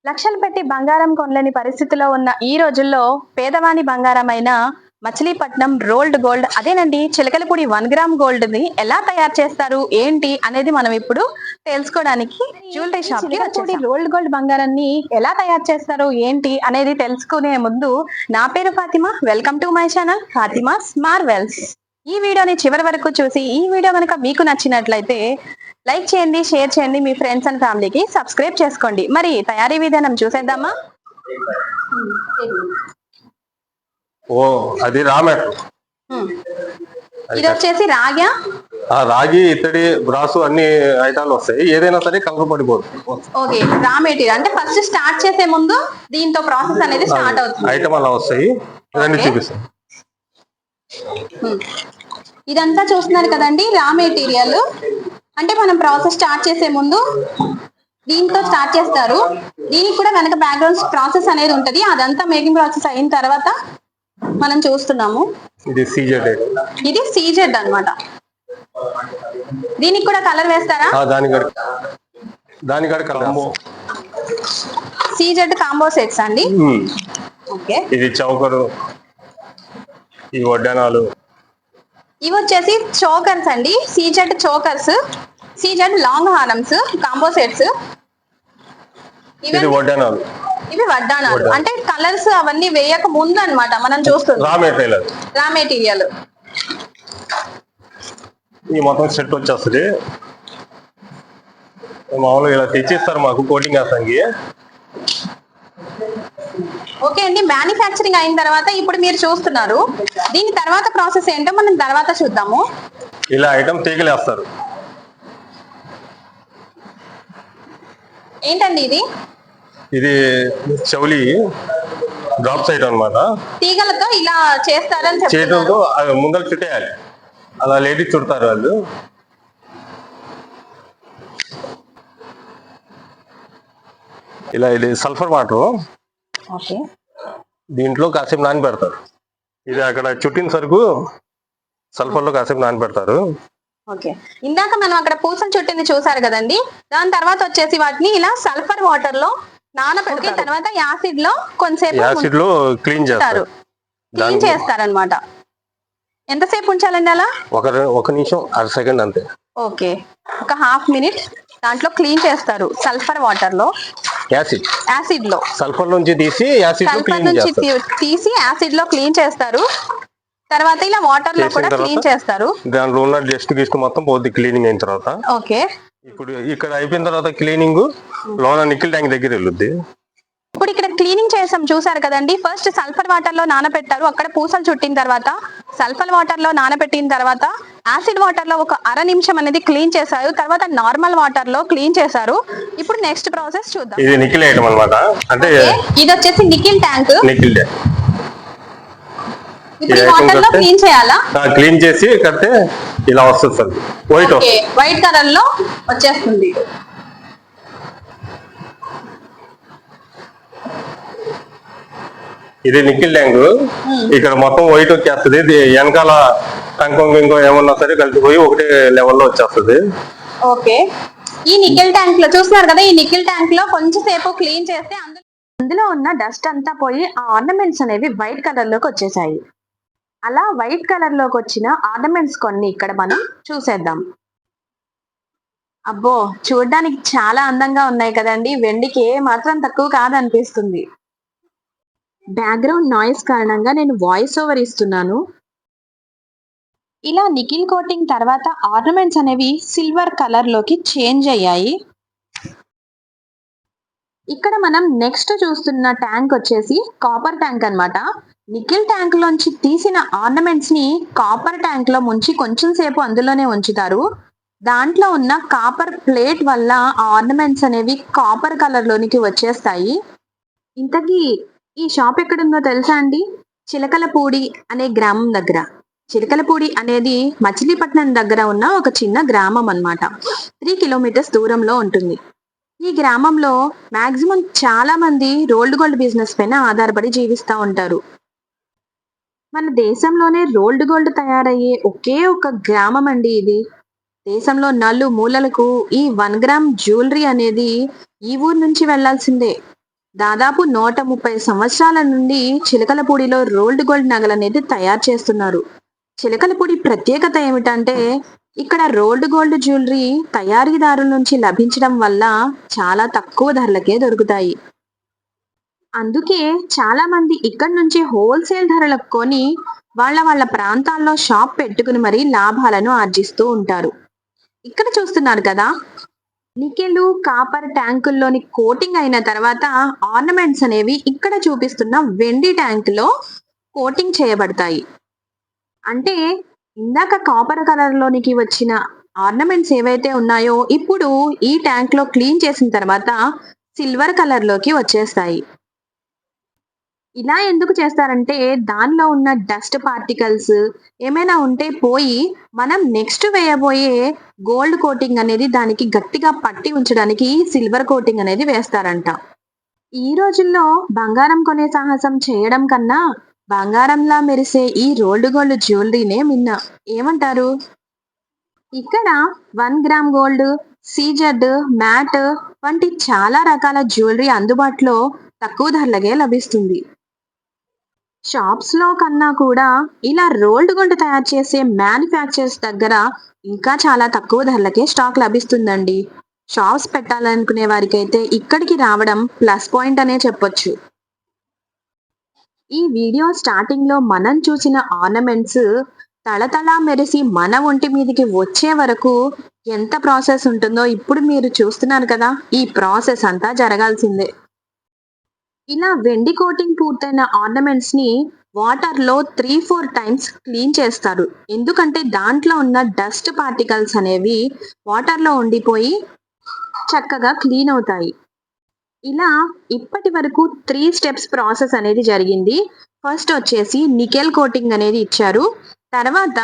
లక్షలు పెట్టి బంగారం కొనలేని పరిస్థితిలో ఉన్న ఈ రోజుల్లో పేదవాని బంగారమైన మచిలీపట్నం రోల్డ్ గోల్డ్ అదేనండి చిలకలపూడి 1 గ్రామ్ గోల్డ్ ని ఎలా తయారు చేస్తారు ఏంటి అనేది మనం ఇప్పుడు తెలుసుకోవడానికి జ్యువెలరీ షాప్ కి వచ్చేసి రోల్డ్ గోల్డ్ బంగారాన్ని ఎలా తయారు చేస్తారు ఏంటి అనేది తెలుసుకునే ముందు నా పేరు Fatima. Welcome to my channel Fatima's Marvel's. ఈ వీడియోని చివరి వరకు చూసి ఈ వీడియో కనుక మీకు నచ్చినట్లయితే లైక్ చేయండి, షేర్ చేయండి, మీ ఫ్రెండ్స్ అండ్ ఫ్యామిలీకి సబ్స్క్రైబ్ చేసుకోండి. మరి తయారీ విధానం చూసేద్దామా? అది రామెట్. ఇది వచ్చేసి రాగి, ఇత్తడి, బ్రాసు అన్ని ఐటాలు వస్తాయి. ఏదైనా సరే కలర్ పడిపోతుంది. ఓకే, రా మెటీరియల్ అంటే ఫస్ట్ స్టార్ట్ చేసే ముందు దీంతో ప్రాసెస్ అనేది స్టార్ట్ అవుతుంది. ఐటమ్ అలా వస్తాయి. చూపిస్తాను. ఇదంతా చూస్తున్నారు కదండి, రా మెటీరియల్. అంటే మనం ప్రాసెస్ స్టార్ట్ చేసే ముందు దీంతో స్టార్ట్ చేస్తారు. దీనికి కూడా వెనక బ్యాక్గ్రౌండ్ ప్రాసెస్ అనేది ఉంటది. అదంతా మేకింగ్ ప్రాసెస్ అయిన తర్వాత మనం చూస్తున్నాము. ఇది సీజెడ్ అన్నమాట. దీనికి కూడా కలర్ వేస్తారా? సీజెడ్ కాంబో సెట్స్ అండి. ఓకే, ఇది చౌకరు, ఈ వడ్డానాలు. ఇవి వచ్చేసి చోకర్స్ అండి, సీజెడ్ చోకర్స్, సీజెడ్ లాంగ్ హారమ్స్ కాంబో సెట్స్. ఇవి వడ్డానాలు. అంటే కలర్స్ అవన్నీ వేయక ముందు అన్నమాట మనం చూస్తున్నాం. రా మెటీరియల్ ఈ మొత్తం సెట్ వచ్చేస్తుంది. మామూలుగా ఇలా తెచ్చిస్తారు మాకు కోటింగ్ వేస్తానికి. ఓకే అండి, మ్యానుఫ్యాక్చరింగ్ అయిన తర్వాత ఇప్పుడు మీరు చూస్తున్నారు. దీని తర్వాత ప్రాసెస్ ఏంటో మనం తర్వాత చూద్దాము. ఇలా ఐటమ్ తీగలేస్తారు. ఏంటండి ఇది చౌలి డ్రాప్ సైట్ అన్నమాట. తీగలతో ఇలా చేస్తారని చేయడంతో ముందర చుట్టేయాలి. అలా లేడీ చుడతారు వాళ్ళు. ఇలా ఇది సల్ఫర్ వాటర్. ఓకే, దీంట్లో కాసేపు నానబెడతారు. ఇది అక్కడ చుట్టిన సరుకు సల్ఫర్ లో కాసేపు నానబెడతారు. ఓకే, ఇందాక మనం అక్కడ పూసలు చుట్టింది చూసారు కదండి. దాని తర్వాత వచ్చేసి వాటిని ఇలా సల్ఫర్ వాటర్ లో నానబెట్టి తర్వాత యాసిడ్ లో కొంచెంసేపు క్లీన్ చేస్తారనమాట. ఎంతసేపు ఉంచాలండి అలా? ఒక నిమిషం, అర సెకండ్ అంతే. ఓకే, ఒక హాఫ్ మినిట్ దాంట్లో క్లీన్ చేస్తారు సల్ఫర్ వాటర్ లో. యాసిడ్ లో సల్ఫర్ నుంచి తీసి యాసిడ్ లో క్లీన్ చేస్తారు. తర్వాత ఇలా వాటర్ లో కూడా క్లీన్ చేస్తారు. దాంట్లో ఉన్న డస్ట్ మొత్తం పోద్ది క్లీనింగ్ అయిన తర్వాత. ఓకే, ఇప్పుడు ఇక్కడ అయిపోయిన తర్వాత క్లీనింగ్ లోన నికిల్ ట్యాంక్ దగ్గర వెళ్ళుద్ది. ఇప్పుడు ఇక్కడ క్లీనింగ్ చేసాం చూసారు కదండి. ఫస్ట్ సల్ఫర్ వాటర్ లో నానబెట్టారు. అక్కడ పూసలు చుట్టిన తర్వాత సల్ఫర్ వాటర్ లో నానబెట్టిన తర్వాత యాసిడ్ వాటర్ లో ఒక అర నిమిషం అనేది క్లీన్ చేశారు. తర్వాత నార్మల్ వాటర్ లో క్లీన్ చేశారు. ఇప్పుడు నెక్స్ట్ ప్రాసెస్ చూద్దాం. ఇది నికిల్ ఐటమ్ అన్నమాట. అంటే ఇది వచ్చేసి నికిల్ ట్యాంక్. ఇప్పుడు వాటర్ లో క్లీన్ చేయాలా? క్లీన్ చేసి కడితే ఇలా వస్తుంది సార్. వైట్ కలర్ లో వచ్చేస్తుంది. ఇది నికిల్ ట్యాంక్. ఇక్కడ మొత్తం వైట్ వచ్చేస్తుంది. వెనకాల టంకం ఇంకో ఏమన్నా సరే కలిసిపోయి ఒకటే లెవెల్లో వచ్చేస్తుంది. ఓకే, ఈ నికిల్ ట్యాంక్ లో చూస్తున్నారు కదా, ఈ నికిల్ ట్యాంక్ లో కొంచెం సేపు క్లీన్ చేస్తే అందులో ఉన్న డస్ట్ అంతా పోయి ఆ ఆర్నమెంట్స్ అనేవి వైట్ కలర్ లోకి వచ్చేసాయి. అలా వైట్ కలర్ లోకి వచ్చిన ఆర్నమెంట్స్ కొన్ని ఇక్కడ మనం చూసేద్దాం. అబ్బో, చూడడానికి చాలా అందంగా ఉన్నాయి కదండి. వెండికి ఏ మాత్రం తక్కువ కాదనిపిస్తుంది. బ్యాక్గ్రౌండ్ నాయిస్ కారణంగా నేను వాయిస్ ఓవర్ ఇస్తున్నాను. ఇలా నికిల్ కోటింగ్ తర్వాత ఆర్నమెంట్స్ అనేవి సిల్వర్ కలర్ లోకి చేంజ్ అయ్యాయి. ఇక్కడ మనం నెక్స్ట్ చూస్తున్న ట్యాంక్ వచ్చేసి కాపర్ ట్యాంక్ అన్నమాట. నికిల్ ట్యాంక్ లోంచి తీసిన ఆర్నమెంట్స్ ని కాపర్ ట్యాంక్ లో ముంచి కొంచెం సేపు అందులోనే ఉంచుతారు. దాంట్లో ఉన్న కాపర్ ప్లేట్ వల్ల ఆర్నమెంట్స్ అనేవి కాపర్ కలర్ లోనికి వచ్చేస్తాయి. ఇంతకీ ఈ షాప్ ఎక్కడుందో తెలుసా అండి? చిలకలపూడి అనే గ్రామం దగ్గర. చిలకలపూడి అనేది మచిలీపట్నం దగ్గర ఉన్న ఒక చిన్న గ్రామం అన్నమాట. 3 కిలోమీటర్స్ దూరంలో ఉంటుంది. ఈ గ్రామంలో మాక్సిమం చాలా మంది రోల్డ్ గోల్డ్ బిజినెస్ పైన ఆధారపడి జీవిస్తూ ఉంటారు. మన దేశంలోనే రోల్డ్ గోల్డ్ తయారయ్యే ఒకే ఒక గ్రామం అండి ఇది. దేశంలో నలు మూలలకు ఈ 1 గ్రామ్ జ్యువెలరీ అనేది ఈ ఊరు నుంచి వెళ్లాల్సిందే. దాదాపు 130 సంవత్సరాల నుండి చిలకలపూడిలో రోల్డ్ గోల్డ్ నగలు అనేది తయారు చేస్తున్నారు. చిలకలపూడి ప్రత్యేకత ఏమిటంటే ఇక్కడ రోల్డ్ గోల్డ్ జ్యువెలరీ తయారీదారుల నుంచి లభించడం వల్ల చాలా తక్కువ ధరలకే దొరుకుతాయి. అందుకే చాలా మంది ఇక్కడి నుంచి హోల్సేల్ ధరలకు కొని వాళ్ళ ప్రాంతాల్లో షాప్ పెట్టుకుని మరీ లాభాలను ఆర్జిస్తూ ఉంటారు. ఇక్కడ చూస్తున్నారు కదా, నికెల్ కాపర్ ట్యాంకుల్లోని కోటింగ్ అయిన తర్వాత ఆర్నమెంట్స్ అనేవి ఇక్కడ చూపిస్తున్న వెండి ట్యాంకులో కోటింగ్ చేయబడతాయి. అంటే ఇందాక కాపర్ కలర్ లోనికి వచ్చిన ఆర్నమెంట్స్ ఏవైతే ఉన్నాయో ఇప్పుడు ఈ ట్యాంక్ లో క్లీన్ చేసిన తర్వాత సిల్వర్ కలర్ లోకి వచ్చేస్తాయి. ఇలా ఎందుకు చేస్తారంటే దానిలో ఉన్న డస్ట్ పార్టికల్స్ ఏమైనా ఉంటే పోయి మనం నెక్స్ట్ వేయబోయే గోల్డ్ కోటింగ్ అనేది దానికి గట్టిగా పట్టి ఉంచడానికి సిల్వర్ కోటింగ్ అనేది వేస్తారంట. ఈ రోజుల్లో బంగారం కొనే సాహసం చేయడం కన్నా బంగారంలా మెరిసే ఈ రోల్డ్ గోల్డ్ జ్యువెలరీనే మిన్న. ఏమంటారు? ఇక్కడ 1 గ్రామ్ గోల్డ్, సీజెడ్, మ్యాట్ వంటి చాలా రకాల జ్యువెలరీ అందుబాటులో తక్కువ ధరలకే లభిస్తుంది. షాప్స్ లో కన్నా కూడా ఇలా రోల్డ్ గోల్డ్ తయారు చేసే మ్యానుఫ్యాక్చర్స్ దగ్గర ఇంకా చాలా తక్కువ ధరలకే స్టాక్ లభిస్తుందండి. షాప్స్ పెట్టాలనుకునే వారికైతే ఇక్కడికి రావడం ప్లస్ పాయింట్ అనే చెప్పొచ్చు. ఈ వీడియో స్టార్టింగ్ లో మనం చూసిన ఆర్నమెంట్స్ తళతళా మెరిసి మన ఒంటి మీదకి వచ్చే వరకు ఎంత ప్రాసెస్ ఉంటుందో ఇప్పుడు మీరు చూస్తున్నారు కదా, ఈ ప్రాసెస్ అంతా జరగాల్సిందే. ఇలా వెండి కోటింగ్ పూర్తయిన ఆర్నమెంట్స్ ని వాటర్ లో 3-4 టైమ్స్ క్లీన్ చేస్తారు. ఎందుకంటే దాంట్లో ఉన్న డస్ట్ పార్టికల్స్ అనేవి వాటర్ లో ఉండిపోయి చక్కగా క్లీన్ అవుతాయి. ఇలా ఇప్పటి వరకు 3 స్టెప్స్ ప్రాసెస్ అనేది జరిగింది. ఫస్ట్ వచ్చేసి నికెల్ కోటింగ్ అనేది ఇచ్చారు. తర్వాత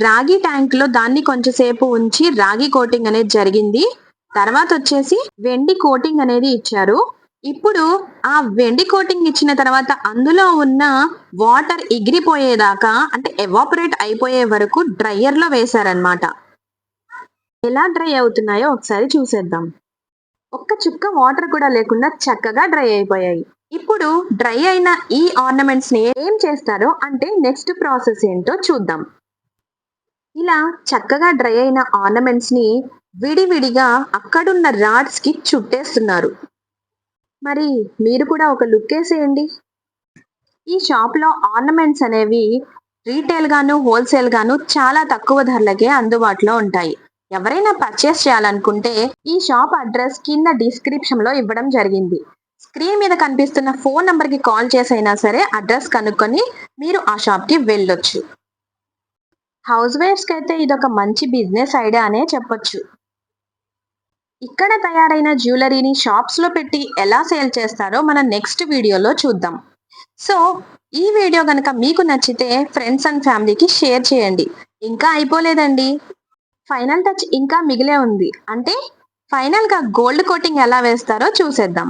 రాగి ట్యాంక్ లో దాన్ని కొంచెంసేపు ఉంచి రాగి కోటింగ్ అనేది జరిగింది. తర్వాత వచ్చేసి వెండి కోటింగ్ అనేది ఇచ్చారు. ఇప్పుడు ఆ వెండి కోటింగ్ ఇచ్చిన తర్వాత అందులో ఉన్న వాటర్ ఎగిరిపోయేదాకా అంటే ఎవాపరేట్ అయిపోయే వరకు డ్రైయర్ లో వేశారనమాట. ఎలా డ్రై అవుతున్నాయో ఒకసారి చూసేద్దాం. ఒక్క చుక్క వాటర్ కూడా లేకుండా చక్కగా డ్రై అయిపోయాయి. ఇప్పుడు డ్రై అయిన ఈ ఆర్నమెంట్స్ ని ఏం చేస్తారో అంటే నెక్స్ట్ ప్రాసెస్ ఏంటో చూద్దాం. ఇలా చక్కగా డ్రై అయిన ఆర్నమెంట్స్ ని విడివిడిగా అక్కడున్న రాడ్స్ కి చుట్టేస్తున్నారు. మరి మీరు కూడా ఒక లుక్ వేసేయండి. ఈ షాప్ లో ఆర్నమెంట్స్ అనేవి రీటైల్ గాను హోల్సేల్ గాను చాలా తక్కువ ధరలకే అందుబాటులో ఉంటాయి. ఎవరైనా పర్చేస్ చేయాలనుకుంటే ఈ షాప్ అడ్రస్ కింద డిస్క్రిప్షన్ లో ఇవ్వడం జరిగింది. స్క్రీన్ మీద కనిపిస్తున్న ఫోన్ నంబర్ కి కాల్ చేసైనా సరే అడ్రస్ కనుక్కొని మీరు ఆ షాప్ కి వెళ్ళొచ్చు. హౌస్ వైఫ్స్ కి అయితే ఇదొక మంచి బిజినెస్ ఐడియా అనే చెప్పొచ్చు. ఇక్కడ తయారైన జ్యువెలరీని షాప్స్ లో పెట్టి ఎలా సేల్ చేస్తారో మన నెక్స్ట్ వీడియోలో చూద్దాం. సో ఈ వీడియో కనుక మీకు నచ్చితే ఫ్రెండ్స్ అండ్ ఫ్యామిలీకి షేర్ చేయండి. ఇంకా అయిపోలేదండి, ఫైనల్ టచ్ ఇంకా మిగిలే ఉంది. అంటే ఫైనల్ గా గోల్డ్ కోటింగ్ ఎలా వేస్తారో చూసేద్దాం.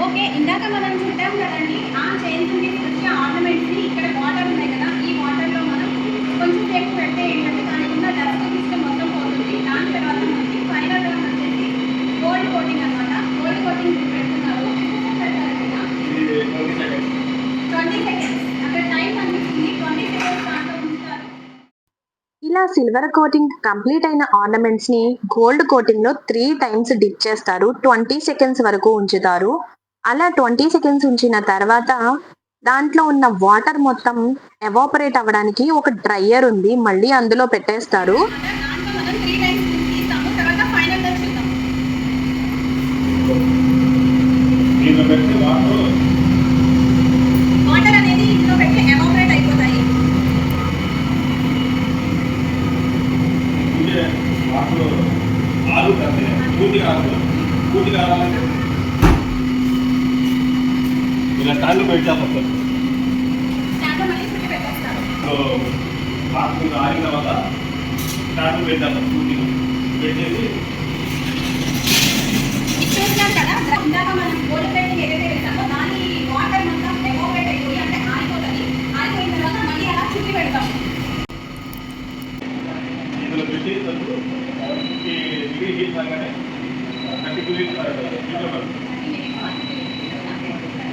ఓకే, ఇందాక మనం చూద్దాం కదండి ఆ చైన్స్ వచ్చే ఆర్నమెంట్స్ ని ఇక్కడ వాటర్ ఉన్నాయి కదా, ఈ వాటర్ లో మనం కొంచెం సేపు పెడితే ఏంటంటే దానికి ఉన్న డస్ట్ సిస్టమ్ మొత్తం పోతుంది. దాని తర్వాత మనకి ఫైనల్ గా వచ్చేసి గోల్డ్ కోటింగ్ అనమాట. గోల్డ్ కోటింగ్ పెడుతున్నారు. పెట్టాలి 20 సెకండ్స్ అక్కడ టైం అనిపిస్తుంది. 20 సెకండ్స్ దాంట్లో ఉంచుతారు. ఇలా సిల్వర్ కోటింగ్ కంప్లీట్ అయిన ఆర్నమెంట్స్ ని గోల్డ్ కోటింగ్ లో 3 టైమ్స్ డిప్ చేస్తారు. 20 సెకండ్స్ వరకు ఉంచుతారు. అలా 20 సెకండ్స్ ఉంచిన తర్వాత దాంట్లో ఉన్న వాటర్ మొత్తం ఎవాపరేట్ అవ్వడానికి ఒక డ్రైయర్ ఉంది, మళ్ళీ అందులో పెట్టేస్తారు. దాంట్లో మనం 3 టైమ్స్ తీస్తాము. తర్వాత ఫైనల్ గా చూద్దాం. వాటర్ అనేది ఇందులో పెట్టి ఎవాపరేట్ అయిపోతాయి. ఇలా స్టాండ్ వెయిట్ చేస్తాం సార్. స్టాండ్ మళ్ళీ చుట్టి పెట్టేస్తారు. సో బాగా ఆరిన తర్వాత స్టాండ్ వెయిట్ చేస్తాం. వెయిట్ చేసి చూసినారు కదా, ఇందాక మనం గోల్డ్ ప్లేటింగ్ ఏదైతే వేసామో దాని వాటర్ మొత్తం ఎవాపరేట్ అయిపోయి అంటే ఆరిపోతుంది. ఆరిపోయిన తర్వాత మళ్ళీ అలా చుట్టి పెడతాము. ఇందులో పెట్టేటప్పుడు డిగ్రీ హీట్ రాగానే 30 హీట్లో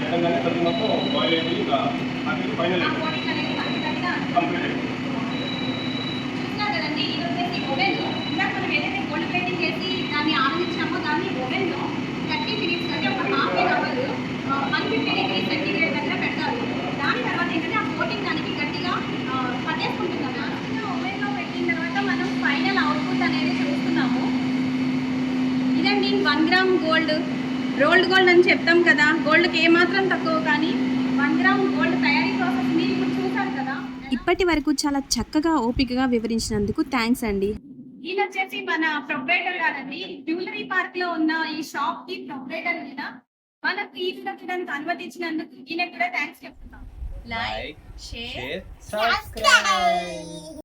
పెట్టగానే ప్రతి మొత్తం బాయిల్ అయింది. ఇంకా అది ఫైనల్ ఆ కోటింగ్ అనేది కంప్లీట్గా కంప్లీట్ అయింది. చూసినారు కదండి, ఇది వచ్చేసి ఓవెన్. ఇందాక మనం ఏదైతే గోల్డ్ ప్లేటింగ్ చేసి దాన్ని ఆరగించామో దాన్ని ఓవెన్లో 30 మినిట్స్ అంటే ఒక half an hour 150 degree centigrade దగ్గర పెడతారు. దాని తర్వాత ఏంటంటే ఆ కోటింగ్ దానికి గట్టిగా పట్టేసుకుంటుంది కదా. ఓవెన్లో పెట్టిన తర్వాత మనం ఫైనల్ అవుట్పుట్ అనేది చూస్తున్నాము. ఇదండి 1 గ్రామ్ గోల్డ్, రోల్డ్ గోల్డ్ అని చెప్తాం కదా. గోల్డ్కి ఏమాత్రం తక్కువ, కానీ 1 గ్రామ్ గోల్డ్ తయారీ ప్రాసెస్ మీరు ఇప్పుడు చూసారు కదా. ఇప్పటి వరకు చాలా చక్కగా ఓపికగా వివరించినందుకు థ్యాంక్స్ అండి. ఈయన వచ్చేసి మన ప్రొపరేటర్ గారండి. జ్యువెలరీ పార్క్ లో ఉన్న ఈ షాప్ కి ప్రొపరేటర్ ఈయన. మనకు ఈ వీడియో చూడడానికి అనుమతించినందుకు ఈయన కూడా థ్యాంక్స్ చెప్తున్నాం. Like, share, subscribe.